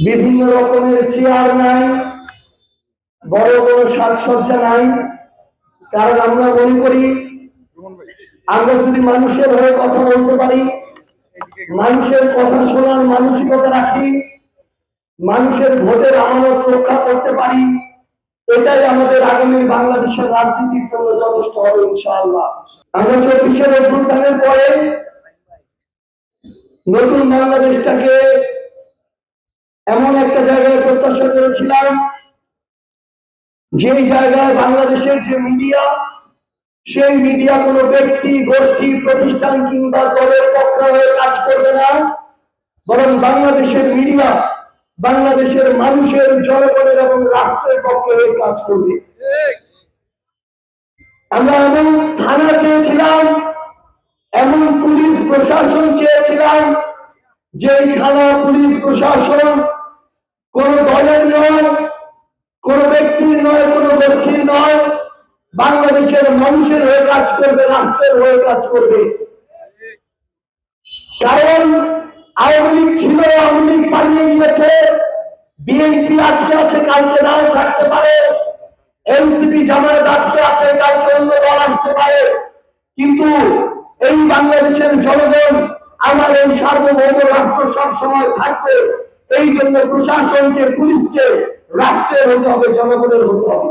বিভিন্ন রকমের চেয়ার নাই, বড় বড় সাজসজ্জা নাই। কারণ আমরা মনে করি আমরা যদি মানুষের হয়ে কথা বলতে পারি, মানুষের কথা শোনার মানসিকতা রাখি, মানুষের ভোটের আমানত রক্ষা করতে পারি, এটাই আমাদের আগামী বাংলাদেশের রাজনীতির জন্য যথেষ্ট হবে ইনশাআল্লাহ। আমরা 24-এর অভ্যুত্থানের পরে নতুন বাংলাদেশটাকে এমন একটা জায়গায় প্রত্যাশা করেছিলাম, যে জায়গায় বাংলাদেশের যে মিডিয়া, সেই মিডিয়া কোনো ব্যক্তি, গোষ্ঠী, প্রতিষ্ঠান কিংবা দলের পক্ষে হয়ে কাজ করবে না, বরং বাংলাদেশের মিডিয়া বাংলাদেশের মানুষের, জনগণের এবং রাষ্ট্রের পক্ষে হয়ে কাজ করবে। আমরা এমন থানা চেয়েছিলাম, এমন পুলিশ প্রশাসন চেয়েছিলাম, যে থানা, পুলিশ প্রশাসন কোন দলের নয়, কোন ব্যক্তির নয়, কোন গোষ্ঠীর নয়, বাংলাদেশের মানুষের হয়ে কাজ করবে, রাষ্ট্রের হয়ে কাজ করবে। কারণ আওয়ামী লীগ ছিল, আওয়ামী লীগ পালিয়ে গিয়েছে, বিএনপি আজকে আছে, কালকে নাও থাকতে পারে, এনসিপি জামায়াত আজকে আছে, কালকে অন্য দল আসতে পারে, কিন্তু এই বাংলাদেশের জনগণ, আমার এই সার্বভৌম রাষ্ট্র সব সময় থাকবে। এই জন্য প্রশাসনকে, পুলিশকে রাষ্ট্রের হতে হবে, জনগণের হতে হবে।